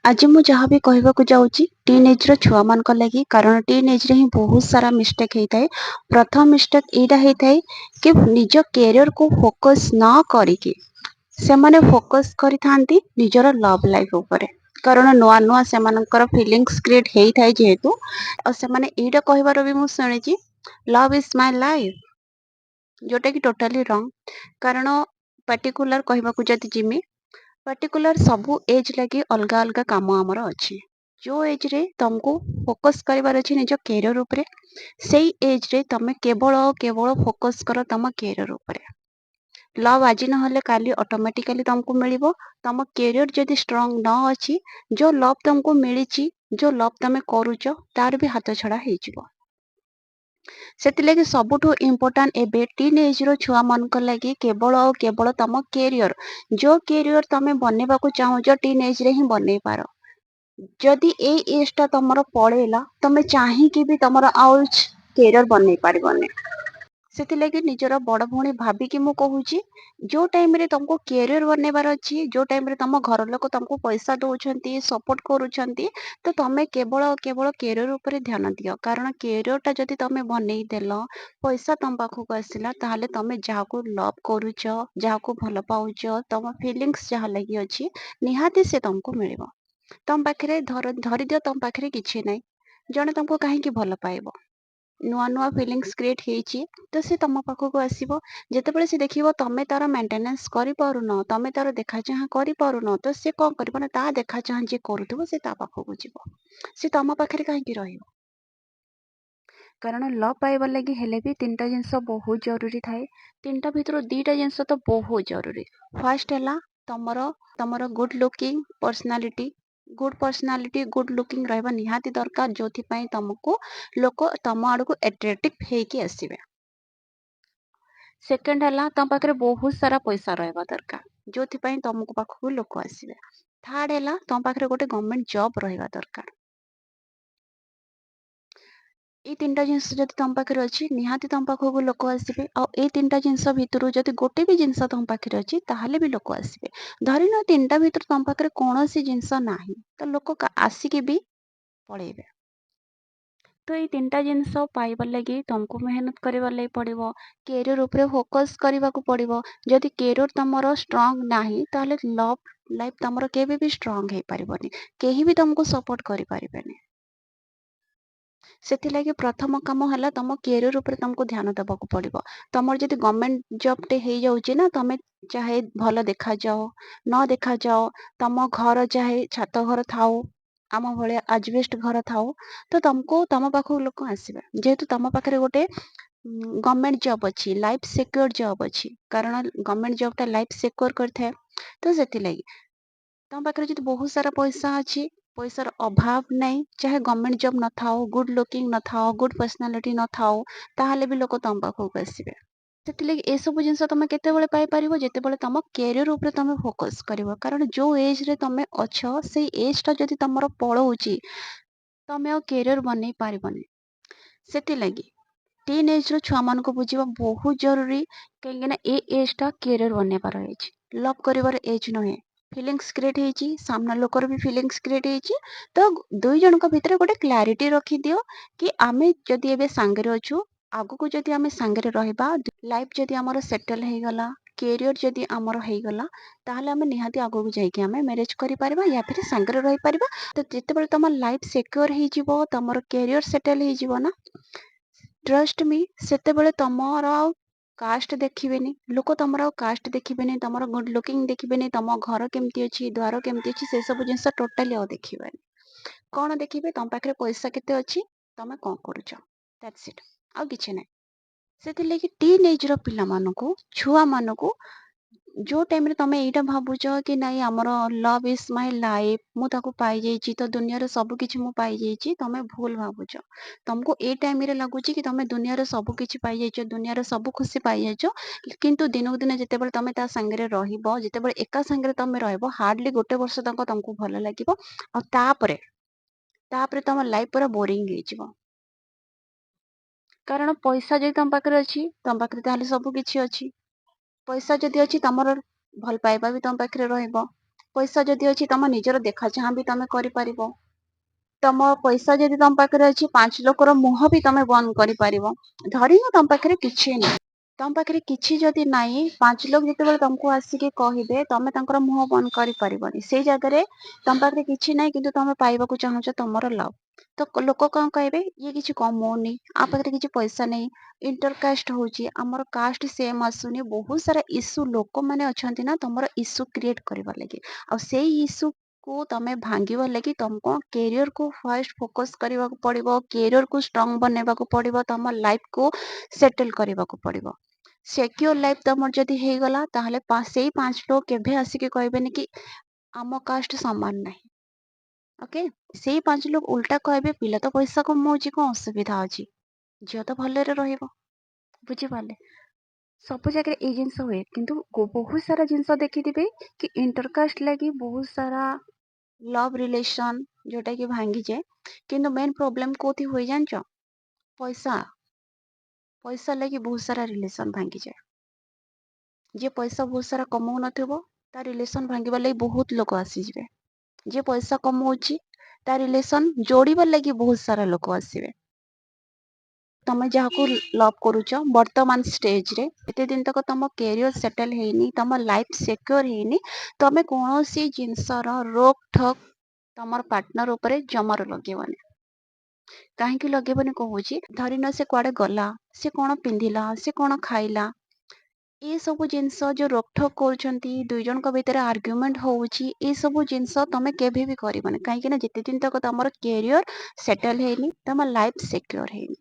आज ମୁଁ ଯାହା ବି କହିବାକୁ ଯାଉଛି ଟିନ୍ ଏଜ୍ର ଛୁଆମାନଙ୍କ ଲାଗି, କାରଣ ଟିନ୍ ଏଜ୍ରେ ହିଁ ବହୁତ ସାରା ମିଷ୍ଟେକ୍ ହେଇଥାଏ। ପ୍ରଥମ ମିଷ୍ଟେକ୍ ଏଇଟା ହେଇଥାଏ କି ନିଜ କ୍ୟାରିୟରକୁ ଫୋକସ୍ ନ କରିକି ସେମାନେ ଫୋକସ୍ କରିଥାନ୍ତି ନିଜର ଲଭ୍ ଲାଇଫ୍ ଉପରେ। କାରଣ ନୂଆ ନୂଆ ସେମାନଙ୍କର ଫିଲିଙ୍ଗସ୍ କ୍ରିଏଟ୍ ହେଇଥାଏ ଯେହେତୁ, ଆଉ ସେମାନେ ଏଇଟା କହିବାର ବି ମୁଁ ଶୁଣିଛି ଲଭ୍ ଇଜ୍ ମାଇ ଲାଇଫ୍, ଯୋଉଟା କି ଟୋଟାଲି ରଙ୍ଗ। କାରଣ ପାର୍ଟିକୁଲାର କହିବାକୁ ଯଦି ଯିମି, ପାର୍ଟିକୁଲାର ସବୁ ଏଜ୍ ଲାଗି ଅଲଗା ଅଲଗା କାମ ଆମର ଅଛି। ଯୋଉ ଏଜ୍ରେ ତମକୁ ଫୋକସ୍ କରିବାର ଅଛି ନିଜ କ୍ୟାରିୟର ଉପରେ, ସେଇ ଏଜ୍ରେ ତମେ କେବଳ କେବଳ ଫୋକସ୍ କର ତମ କ୍ୟାରିୟର ଉପରେ। ଲଭ୍ ଆଜି ନହେଲେ କାଲି ଅଟୋମେଟିକାଲି ତମକୁ ମିଳିବ। ତମ କ୍ୟାରିୟର ଯଦି ଷ୍ଟ୍ରଙ୍ଗ ନ ଅଛି, ଯୋଉ ଲଭ୍ ତମକୁ ମିଳିଛି, ଯୋଉ ଲଭ୍ ତମେ କରୁଛ, ତାର ବି ହାତ ଛଡା ହେଇଯିବ। ସେଥିଲାଗି ସବୁଠୁ ଇମ୍ପୋର୍ଟାଣ୍ଟ ଏବେ ଟିନ୍ ଏଜ୍ର ଛୁଆମାନଙ୍କ ଲାଗି କେବଳ ଆଉ କେବଳ ତମ କ୍ୟାରିୟର, ଯୋଉ କ୍ୟାରିୟର ତମେ ବନେଇବାକୁ ଚାହୁଁଛ ଟିନ୍ ଏଜ୍ରେ ହିଁ ବନେଇ ପାର। ଯଦି ଏଇ ଏଜ୍ଟା ତମର ପଳେଇଲା, ତମେ ଚାହିଁକି ବି ତମର ଆଉ କ୍ୟାରିୟର ବନେଇ ପାରିବନି। ସେଥିଲାଗି ନିଜର ବଡ ଭଉଣୀ ଭାବିକି ମୁଁ କହୁଛି, ଯୋଉ ଟାଇମରେ ତମକୁ କ୍ୟାରିୟର ବନେଇବାର ଅଛି, ଯୋଉ ଟାଇମରେ ତମ ଘର ଲୋକ ତମକୁ ପଇସା ଦଉଛନ୍ତି, ସପୋର୍ଟ କରୁଛନ୍ତି, ତ ତମେ କେବଳ କେବଳ କ୍ୟାରିୟର ଉପରେ ଧ୍ୟାନ ଦିଅ। କାରଣ କ୍ୟାରିୟରଟା ଯଦି ତମେ ବନେଇ ଦେଲ, ପଇସା ତମ ପାଖକୁ ଆସିଲା, ତାହେଲେ ତମେ ଯାହାକୁ ଲଭ୍ କରୁଛ, ଯାହାକୁ ଭଲ ପାଉଛ, ତମ ଫିଲିଙ୍ଗସ୍ ଯାହା ଲାଗି ଅଛି, ନିହାତି ସେ ତମକୁ ମିଳିବ। ତମ ପାଖରେ ଧରିଦିଅ ତମ ପାଖରେ କିଛି ନାହିଁ, ଜଣେ ତମକୁ କାହିଁକି ଭଲ ପାଇବ? ନୂଆ ନୂଆ ଫିଲିଙ୍ଗସ୍ କ୍ରିଏଟ୍ ହେଇଛି, ତ ସେ ତମ ପାଖକୁ ଆସିବ। ଯେତେବେଳେ ସେ ଦେଖିବ ତମେ ତାର ମେଣ୍ଟେନାନ୍ସ କରିପାରୁନ, ତମେ ତାର ଦେଖା ଚାହାଁ କରିପାରୁନ, ତ ସେ କଣ କରିବ ନା ତା ଦେଖା ଚାହାଁ ଯିଏ କରୁଥିବ ସେ ତା ପାଖକୁ ଯିବ। ସେ ତମ ପାଖରେ କାହିଁକି ରହିବ? କାରଣ ଲଭ୍ ପାଇବା ଲାଗି ହେଲେ ବି ତିନିଟା ଜିନିଷ ବହୁତ ଜରୁରୀ ଥାଏ। ତିନିଟା ଭିତରୁ ଦିଟା ଜିନିଷ ତ ବହୁତ ଜରୁରୀ। ଫାର୍ଷ୍ଟ ହେଲା ତମର ତମର good looking personality. Good personality, good looking ରହିବା ନିହାତି ଦରକାର, ଯୋଉଥିପାଇଁ ତମକୁ ଲୋକ ତମ ଆଡକୁ ଆଟ୍ରାକ୍ଟିଭ ହେଇକି ଆସିବେ। ସେକେଣ୍ଡ ହେଲା ତମ ପାଖରେ ବହୁତ ସାରା ପଇସା ରହିବା ଦରକାର, ଯୋଉଥିପାଇଁ ତମକୁ ପାଖକୁ ଲୋକ ଆସିବେ। ଥାର୍ଡ ହେଲା ତମ ପାଖରେ ଗୋଟେ ଗଭର୍ଣ୍ଣମେଣ୍ଟ ଜବ୍ ରହିବା ଦରକାର। ଏଇ ତିନିଟା ଜିନିଷ ଯଦି ତମ ପାଖରେ ଅଛି, ନିହାତି ତମ ପାଖକୁ ଲୋକ ଆସିବେ। ଆଉ ଏଇ ତିନିଟା ଜିନିଷ ଭିତରୁ ଯଦି ଗୋଟେ ବି ଜିନିଷ ତମ ପାଖରେ ଅଛି, ତାହେଲେ ବି ଲୋକ ଆସିବେ। ଧରିନିଅ ତିନିଟା ଭିତରୁ ତମ ପାଖରେ କୌଣସି ଜିନିଷ ନାହିଁ, ତ ଲୋକ ଆସିକି ବି ପଳେଇବେ। ତ ଏଇ ତିନିଟା ଜିନିଷ ପାଇବା ଲାଗି ତମକୁ ମେହନତ କରିବା ଲାଗି ପଡିବ, କ୍ୟାରିୟର ଉପରେ ଫୋକସ୍ କରିବାକୁ ପଡିବ। ଯଦି କ୍ୟାରିୟର ତମର ଷ୍ଟ୍ରଙ୍ଗ ନାହିଁ, ତାହେଲେ ଲଭ୍ ଲାଇଫ୍ ତମର କେବେ ବି ଷ୍ଟ୍ରଙ୍ଗ ହେଇପାରିବନି, କେହି ବି ତମକୁ ସପୋର୍ଟ କରିପାରିବେନି। ସେଥିଲାଗି ପ୍ରଥମ କାମ ହେଲା ତମ କ୍ୟାରିୟର ଉପରେ ତମକୁ ଧ୍ୟାନ ଦେବାକୁ ପଡିବ। ତମର ଯଦି ଗଭର୍ଣ୍ଣମେଣ୍ଟ ଜବଟେ ହେଇଯାଉଛି ନା, ତମେ ଚାହେ ଭଲ ଦେଖାଯାଅ ନ ଦେଖାଯାଅ, ତମ ଘର ଚାହେ ଛାତ ଘର ଥାଉ, ଆମ ଭଳିଆ ଆଜବେଷ୍ଟ ଘର ଥାଉ, ତ ତମକୁ ତମ ପାଖକୁ ଲୋକ ଆସିବେ। ଯେହେତୁ ତମ ପାଖରେ ଗୋଟେ ଗଭର୍ଣ୍ଣମେଣ୍ଟ ଜବ୍ ଅଛି, ଲାଇଫ୍ ସିକ୍ୟୁର ଜବ୍ ଅଛି। କାରଣ ଗଭର୍ଣ୍ଣମେଣ୍ଟ ଜବଟା ଲାଇଫ୍ ସିକ୍ୟୁର କରିଥାଏ। ତ ସେଥିଲାଗି ତମ ପାଖରେ ଯଦି ବହୁତ ସାରା ପଇସା ଅଛି, ପଇସାର ଅଭାବ ନାହିଁ, ଚାହେ ଗଭର୍ଣ୍ଣମେଣ୍ଟ ଜବ୍ ନଥାଉ, ଗୁଡ୍ ଲୁକିଂ ନଥାଉ, ଗୁଡ୍ ପର୍ସନାଲିଟି ନଥାଉ, ତାହେଲେ ବି ଲୋକ ତମ ପାଖକୁ ଆସିବେ। ସେଥିଲାଗି ଏସବୁ ଜିନିଷ ତମେ କେତେବେଳେ ପାଇପାରିବ? ଯେତେବେଳେ ତମ କ୍ୟାରିୟର ଉପରେ ତମେ ଫୋକସ୍ କରିବ। କାରଣ ଯୋଉ ଏଜ୍ରେ ତମେ ଅଛ, ସେଇ ଏଜ୍ଟା ଯଦି ତମର ପଳଉଛି, ତମେ ଆଉ କ୍ୟାରିୟର ବନେଇ ପାରିବନି। ସେଥିଲାଗି ଟିନ୍ ଏଜ୍ର ଛୁଆମାନଙ୍କୁ ବୁଝିବା ବହୁତ ଜରୁରୀ। କାହିଁକିନା ଏ ଏଜ୍ଟା କ୍ୟାରିୟର ବନେଇବାର ଏଜ୍, ଲଭ୍ କରିବାର ଏଜ୍ ନୁହେଁ। ଫିଲିଙ୍ଗସ୍ କ୍ରିଏଟ୍ ହେଇଛି, ସାମ୍ନା ଲୋକର ବି ଫିଲିଙ୍ଗସ୍ କ୍ରିଏଟ୍ ହେଇଛି, ତ ଦୁଇ ଜଣଙ୍କ ଭିତରେ ଗୋଟେ କ୍ଲାରିଟି ରଖିଦିଅ କି ଆମେ ଯଦି ଏବେ ସାଙ୍ଗରେ ଅଛୁ, ଆଗକୁ ଯଦି ଆମେ ସାଙ୍ଗରେ ରହିବା, ଲାଇଫ୍ ଯଦି ଆମର ସେଟଲ୍ ହେଇଗଲା, କ୍ୟାରିୟର ଯଦି ଆମର ହେଇଗଲା, ତାହେଲେ ଆମେ ନିହାତି ଆଗକୁ ଯାଇକି ଆମେ ମ୍ୟାରେଜ କରିପାରିବା, ୟା ଫିର ସାଙ୍ଗରେ ରହିପାରିବା। ତ ଯେତେବେଳେ ତମ ଲାଇଫ୍ ସିକ୍ୟୁର ହେଇଯିବ, ତମର କ୍ୟାରିୟର ସେଟଲ୍ ହେଇଯିବ ନା, ଟ୍ରଷ୍ଟ ମି, ସେତେବେଳେ ତମର ଆଉ କାଷ୍ଟ ଦେଖିବେନି ଲୋକ, ତମର ଆଉ କାଷ୍ଟ ଦେଖିବେନି, ତମର ଗୁଡ୍ ଲୁକିଂ ଦେଖିବେନି, ତମ ଘର କେମିତି ଅଛି, ଦ୍ୱାର କେମିତି ଅଛି, ସେ ସବୁ ଜିନିଷ ଟୋଟାଲି ଆଉ ଦେଖିବେନି। କଣ ଦେଖିବେ? ତମ ପାଖରେ ପଇସା କେତେ ଅଛି, ତମେ କଣ କରୁଛ, ଦ୍ୟାଟ୍ସ ଇଟ୍, ଆଉ କିଛି ନାହିଁ। ସେଥିଲାଗି ଟିନ୍ ଏଜ୍ର ପିଲାମାନଙ୍କୁ, ଛୁଆମାନଙ୍କୁ, ଯୋଉ ଟାଇମରେ ତମେ ଏଇଟା ଭାବୁଛ କି ନାଇଁ ଆମର ଲଭ୍ ଇଜ୍ ମାଇ ଲାଇଫ୍, ମୁଁ ତାକୁ ପାଇଯାଇଛି, ତ ଦୁନିଆର ସବୁ କିଛି ମୁଁ ପାଇଯାଇଛି, ତମେ ଭୁଲ ଭାବୁଛ। ତମକୁ ଏଇ ଟାଇମରେ ଲାଗୁଛି କି ତମେ ଦୁନିଆର ସବୁ କିଛି ପାଇଯାଇଛ, ଦୁନିଆର ସବୁ ଖୁସି ପାଇଯାଇଛ, କିନ୍ତୁ ଦିନକୁ ଦିନ ଯେତେବେଳେ ତମେ ତା ସାଙ୍ଗରେ ରହିବ, ଯେତେବେଳେ ଏକା ସାଙ୍ଗରେ ତମେ ରହିବ, ହାର୍ଡଲି ଗୋଟେ ବର୍ଷ ତକ ତମକୁ ଭଲ ଲାଗିବ। ଆଉ ତାପରେ ତମ ଲାଇଫ୍ ପୁରା ବୋରିଂ ହେଇଯିବ। କାରଣ ପଇସା ଯଦି ତମ ପାଖରେ ଅଛି, ତମ ପାଖରେ ତାହେଲେ ସବୁ କିଛି ଅଛି। ପଇସା ଯଦି ଅଛି, ତମର ଭଲ ପାଇବା ବି ତମ ପାଖରେ ରହିବ। ପଇସା ଯଦି ଅଛି ତମ ନିଜର ଦେଖା ଚାହାଁ ବି ତମେ କରିପାରିବ। ତମ ପଇସା ଯଦି ତମ ପାଖରେ ଅଛି 5 ଲୋକର ମୁହଁ ବି ତମେ ବନ୍ଦ କରିପାରିବ। ଧରିନିଅ ତମ ପାଖରେ କିଛି ନାହିଁ। ତମ ପାଖରେ କିଛି ଯଦି ନାହିଁ 5 ଲୋକ ଯେତେବେଳେ ତମକୁ ଆସିକି କହିବେ ତମେ ତାଙ୍କର ମୁହଁ ବନ୍ଦ କରିପାରିବନି। ସେଇ ଜାଗାରେ ତମ ପାଖରେ କିଛି ନାହିଁ କିନ୍ତୁ ତମେ ପାଇବାକୁ ଚାହୁଁଛ ତମର ଲଭ୍। ତ ଲୋକ କଣ କହିବେ ଇଏ କିଛି କମଉନି, ଆ ପାଖରେ କିଛି ପଇସା ନାହିଁ, ଇଣ୍ଟରକାଷ୍ଟ ହଉଛି, ଆମର କାଷ୍ଟ ସେମ ଆସୁନି, ବହୁତ ସାରା ଇସ୍ୟୁ ଲୋକମାନେ ଅଛନ୍ତି ନା ତମର ଇସ୍ୟୁ କ୍ରିଏଟ କରିବା ଲାଗି। ଆଉ ସେଇ ଇସ୍ୟୁ କୁ ତମେ ଭାଙ୍ଗିବା ଲାଗି ତମକୁ କ୍ୟାରିୟର କୁ ଫାର୍ଷ୍ଟ ଫୋକସ କରିବାକୁ ପଡିବ, କ୍ୟାରିୟର କୁ ଷ୍ଟ୍ରଙ୍ଗ ବନେଇବାକୁ ପଡିବ, ତମ ଲାଇଫ କୁ ସେଟଲ କରିବାକୁ ପଡିବ। ସେକ୍ୟୁର ଲାଇଫ ତମର ଯଦି ହେଇଗଲା ତାହେଲେ ସେଇ 5 ଲୋକ କେବେ ଆସିକି କହିବେନି କି ଆମ କାଷ୍ଟ ସମାନ ନାହିଁ। ଓକେ, ସେଇ 5 ଲୋକ ଉଲ୍ଟା କହିବେ ପିଲା ତ ପଇସା କମଉଛି କଣ ଅସୁବିଧା ଅଛି, ଝିଅ ତ ଭଲରେ ରହିବ। ବୁଝିପାରିଲେ? ସବୁ ଜାଗାରେ ଏଇ ଜିନିଷ ହୁଏ କିନ୍ତୁ ବହୁତ ସାରା ଜିନିଷ ଦେଖିଥିବେ କି ଇଣ୍ଟରକାଷ୍ଟ ଲାଗି ବହୁତ ସାରା ଲଭ ରିଲେସନ ଯୋଉଟା କି ଭାଙ୍ଗିଯାଏ। କିନ୍ତୁ ମେନ୍ ପ୍ରୋବ୍ଲେମ କୋଉଠି ହୁଏ ଜାଣିଛ? ପଇସା। ପଇସା ଲାଗି ବହୁତ ସାରା ରିଲେସନ ଭାଙ୍ଗିଯାଏ। ଯିଏ ପଇସା ବହୁତ ସାରା କମଉନଥିବ ତା ରିଲେସନ ଭାଙ୍ଗିବା ଲାଗି ବହୁତ ଲୋକ ଆସିଯିବେ। ଯିଏ ପଇସା କମଉଛି ତା ରିଲେସନ ଯୋଡିବା ଲାଗି ବହୁତ ସାରା ଲୋକ ଆସିବେ। ତମେ ଯାହାକୁ ଲଭ୍ କରୁଛ ବର୍ତ୍ତମାନ ଷ୍ଟେଜରେ ଏତେ ଦିନ ତକ ତମ କ୍ୟାରିୟର ସେଟଲ ହେଇନି, ତମ ଲାଇଫ ସିକ୍યોର ହେଇନି, ତମେ କୌଣସି ଜିନିଷର ରୋକ ଠୋକ ତମର ପାର୍ଟନର ଉପରେ ଜମାରୁ ଲଗେଇବନି। କାହିଁକି ଲଗେଇବନି କହୁଛି, ଧରିନ ସେ କୁଆଡେ ଗଲା, ସେ କଣ ପିନ୍ଧିଲା, ସେ କଣ ଖାଇଲା, ଏ ସବୁ ଜିନିଷ ଯୋଉ ରୋକଠୋକ କରୁଛନ୍ତି, ଦୁଇ ଜଣଙ୍କ ଭିତରେ ଆର୍ଗ୍ୟୁମେଣ୍ଟ ହଉଛି, ଏ ସବୁ ଜିନିଷ ତମେ କେବେ ବି କରିବନି। କାହିଁକି ନା ଯେତେ ଦିନ ତକ ତମର କ୍ୟାରିୟର ସେଟଲ ହେଇନି, ତମ ଲାଇଫ ସିକ୍યોର ହେଇନି।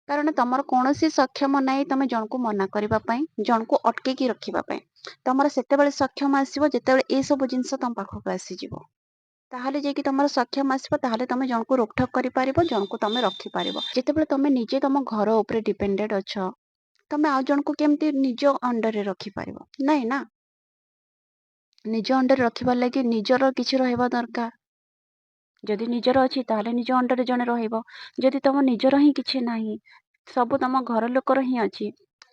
କାରଣ ତମର କୌଣସି ସକ୍ଷମ ନାହିଁ ତମେ ଜଣକୁ ମନା କରିବା ପାଇଁ, ଜଣକୁ ଅଟକେଇକି ରଖିବା ପାଇଁ। ତମର ସେତେବେଳେ ସକ୍ଷମ ଆସିବ ଯେତେବେଳେ ଏ ସବୁ ଜିନିଷ ତମ ପାଖକୁ ଆସିଯିବ। ତାହେଲେ ଯାଇକି ତମର ସକ୍ଷମ ଆସିବ, ତାହେଲେ ତମେ ଜଣକୁ ରୋକଠୋକ କରିପାରିବ, ଜଣକୁ ତମେ ରଖିପାରିବ। ଯେତେବେଳେ ତମେ ନିଜେ ତମ ଘର ଉପରେ ଡିପେଣ୍ଡେଡ ଅଛ, ତମେ ଆଉ ଜଣକୁ କେମିତି ନିଜ ଅଣ୍ଡରରେ ରଖିପାରିବ? ନାଇଁ ନା। ନିଜ ଅଣ୍ଡରରେ ରଖିବାର ଲାଗି ନିଜର କିଛି ରହିବା ଦରକାର। ଯଦି ନିଜର ଅଛି ତାହେଲେ ନିଜ ଅଣ୍ଡରରେ ଜଣେ ରହିବ। ଯଦି ତମ ନିଜର ହିଁ କିଛି ନାହିଁ, ସବୁ ତମ ଘର ଲୋକର ହିଁ ଅଛି,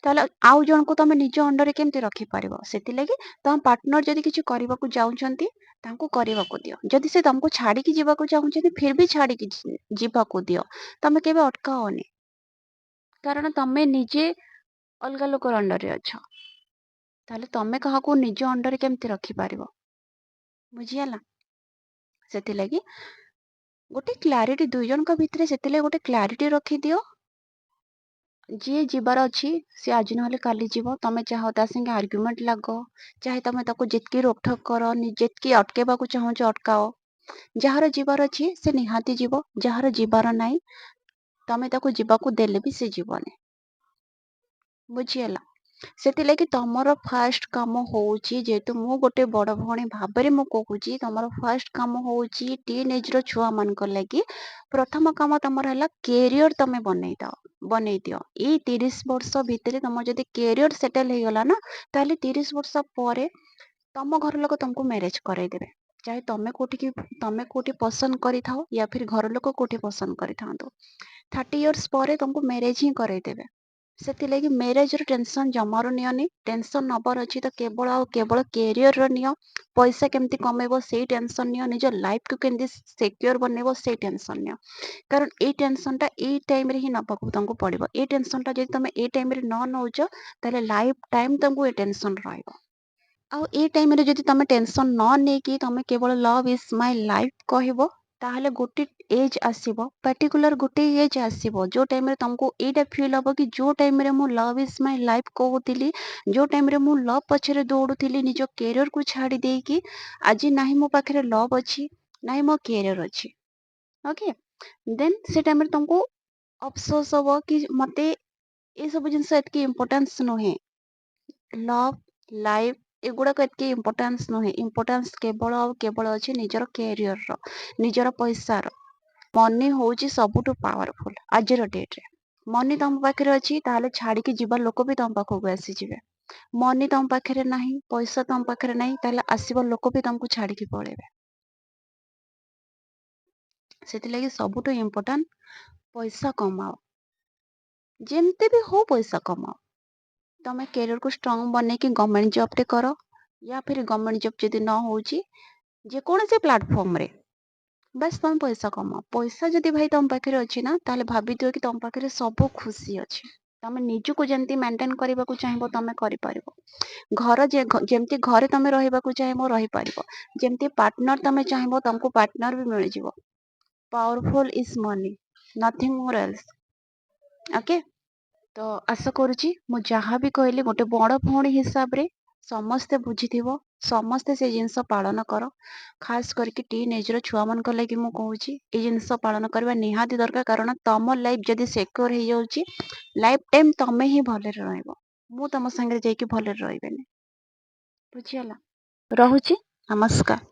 ତାହେଲେ ଆଉ ଜଣକୁ ତମେ ନିଜ ଅଣ୍ଡରରେ କେମିତି ରଖିପାରିବ? ସେଥିଲାଗି ତମ ପାର୍ଟନର ଯଦି କିଛି କରିବାକୁ ଯାଉଛନ୍ତି ତାଙ୍କୁ କରିବାକୁ ଦିଅ। ଯଦି ସେ ତମକୁ ଛାଡିକି ଯିବାକୁ ଚାହୁଁଛନ୍ତି ଫିର ବି ଛାଡିକି ଯିବାକୁ ଦିଅ। ତମେ କେବେ ଅଟକାଅନି। କାରଣ ତମେ ନିଜେ ଅଲଗା ଲୋକର ଅଣ୍ଡରରେ ଅଛ, ତାହେଲେ ତମେ କାହାକୁ ନିଜ ଅଣ୍ଡରରେ କେମିତି ରଖିପାରିବ? ବୁଝିହେଲା? ସେଥିଲାଗି ଗୋଟେ କ୍ଲାରିଟି ଦୁଇ ଜଣଙ୍କ ଭିତରେ, ସେଥିଲାଗି ଗୋଟେ କ୍ଲାରିଟି ରଖିଦିଅ। ଯିଏ ଯିବାର ଅଛି ସିଏ ଆଜି ନହେଲେ କାଲି ଯିବ। ତମେ ଚାହଁ ତା ସାଙ୍ଗେ ଆର୍ଗ୍ୟୁମେଣ୍ଟ ଲାଗ, ଚାହେ ତମେ ତାକୁ ଯେତିକି ରୋକଠୋକ କର, ଯେତିକି ଅଟକେଇବାକୁ ଚାହୁଁଛ ଅଟକାଅ। ଯାହାର ଯିବାର ଅଛି ସେ ନିହାତି ଯିବ, ଯାହାର ଯିବାର ନାହିଁ ତମେ ତାକୁ ଯିବାକୁ ଦେଲେ ବି ସେ ଯିବନି। ବୁଝିହେଲା? ସେଥିଲାଗି ତମର ଫାଷ୍ଟ କାମ ହଉଛି, ଯେହେତୁ ମୁଁ ଗୋଟେ ବଡ ଭଉଣୀ ଭାବରେ ମୁଁ କହୁଛି, ତମର ଫାଷ୍ଟ କାମ ହଉଛି ଟିନ ଏଜର ଛୁଆ ମାନଙ୍କ ଲାଗି ପ୍ରଥମ କାମ ତମର ହେଲା କ୍ୟାରିୟର ତମେ ବନେଇ ଦିଅ। ଏଇ 30 ବର୍ଷ ଭିତରେ ତମର ଯଦି କ୍ୟାରିୟର ସେଟଲ ହେଇଗଲା ନା, ତାହେଲେ 30 ବର୍ଷ ପରେ ତମ ଘର ଲୋକ ତମକୁ ମ୍ୟାରେଜ କରେଇଦେବେ। ଚାहे ତମେ କୋଉଠି ପସନ୍ଦ କରିଥାଅ ୟା ଫିର ଘର ଲୋକ କୋଉଠି ପସନ୍ଦ କରିଥାନ୍ତୁ, 30 ଇୟର୍ସ ପରେ ତମକୁ ମ୍ୟାରେଜ ହିଁ କରେଇଦେବେ। ସେଥିଲାଗି ମ୍ୟାରେଜର ଟେନସନ ଜମାରୁ ନିଅନି। ଟେନସନ ନବାର ଅଛି ତ କେବଳ ଆଉ କେବଳ କ୍ୟାରିୟର ନିଅ। ପଇସା କେମିତି କମେଇବ ସେଇ ଟେନସନ ନିଅ। ନିଜ ଲାଇଫକୁ କେମିତି ସିକ୍યોର ବନେଇବ ସେଇ ଟେନସନ ନିଅ। କାରଣ ଏଇ ଟେନସନ ଟା ଏଇ ଟାଇମରେ ହିଁ ନବାକୁ ତମକୁ ପଡିବ। ଏଇ ଟେନସନ ଟା ଯଦି ତମେ ଏଇ ଟାଇମରେ ନ ନଉଛ ତାହେଲେ ଲାଇଫ ଟାଇମ ତମକୁ ଏ ଟେନସନ ରହିବ। ଆଉ ଏଇ ଟାଇମରେ ଯଦି ତମେ ଟେନସନ ନ ନେଇକି ତମେ କେବଳ ଲଭ୍ ଇଜ ମାଇ ଲାଇଫ କହିବ, ତାହେଲେ ଗୋଟେ ଏଜ ଆସିବ, ପାର୍ଟିକୁଲାର ଗୋଟେ ଏଜ ଆସିବ ଯୋଉ ଟାଇମରେ ତମକୁ ଏଇଟା ଫିଲ୍ ହବ କି ଯୋଉ ଟାଇମରେ ମୁଁ ଲଭ୍ ଇଜ ମାଇ ଲାଇଫ କହୁଥିଲି, ଯୋଉ ଟାଇମରେ ମୁଁ ଲଭ୍ ପଛରେ ଦୌଡୁଥିଲି ନିଜ କ୍ୟାରିୟରକୁ ଛାଡି ଦେଇକି, ଆଜି ନାହିଁ ମୋ ପାଖରେ ଲଭ୍ ଅଛି, ନାହିଁ ମୋ କ୍ୟାରିୟର ଅଛି। ଓକେ, ଦେନ୍ ସେ ଟାଇମରେ ତମକୁ ଅଫସୋସ ହବ କି ମତେ ଏ ସବୁ ଜିନିଷ ଏତିକି ଇମ୍ପୋର୍ଟାନ୍ସ ନୁହେଁ। ଲଭ୍, ଲାଇଫ ଏଗୁଡାକ ଏତିକି ଇମ୍ପୋର୍ଟାନ୍ସ ନୁହେଁ। ଇମ୍ପୋର୍ଟାନ୍ସ କେବଳ ଆଉ କେବଳ ଅଛି ନିଜର କ୍ୟାରିୟରର, ନିଜର ପଇସାର। ମନି ହଉଛି ସବୁଠୁ ପାୱାରଫୁଲ ଆଜିର ଡେଟରେ। ମନି ତମ ପାଖରେ ଅଛି ତାହେଲେ ଛାଡିକି ଯିବା ଲୋକ ବି ତମ ପାଖକୁ ଆସିଯିବେ। ମନି ତମ ପାଖରେ ନାହିଁ, ପଇସା ତମ ପାଖରେ ନାହିଁ, ତାହେଲେ ଆସିବ ଲୋକ ବି ତମକୁ ଛାଡିକି ପଳେଇବେ। ସେଥିଲାଗି ସବୁଠୁ ଇମ୍ପୋର୍ଟାଣ୍ଟ ପଇସା କମାଅ। ଯେମିତି ବି ହଉ ପଇସା କମାଅ। ତମେ କ୍ୟାରିୟରକୁ ଷ୍ଟ୍ରଙ୍ଗ ବନେଇକି ଗଭର୍ଣ୍ଣମେଣ୍ଟ ଜବଟେ କର। या फिर गवर्नमेंट जॉब जदि न होउची जेकोसी प्लेटफॉर्म रे बस तुम पैसा कमाओ। पैसा जदि भाई तुम पाखे अच्छी ना ताहले भाविदियो कि तुम पाखे सब खुशी अच्छी। तमे निजको जेमती मेंटेन करने को चाहिए तुम कर घर जेमती घरे तुम रहा चाहिए रही पार जमती पार्टनर तुम चाहिए तुमको पार्टनर भी मिल जाव। Powerful is money nothing more else. Okay तो आशा करुच्ची मु जहाँ भी कहली गोटे बड़ भौणी हिसाब रे समस्ते बुझीथिबो समस्ते से जिनस पालन कर। खास करके टीन एज छुआ मान लगी मु कहूँ ये जिनस पालन करवा निहाती दरकार कारण तुम लाइफ जदि सिक्योर हो जाऊँगी लाइफ टाइम तमें ही भले रहिबो मु तुम संगे जाइए भले रही बुझीगला। रहुची नमस्कार।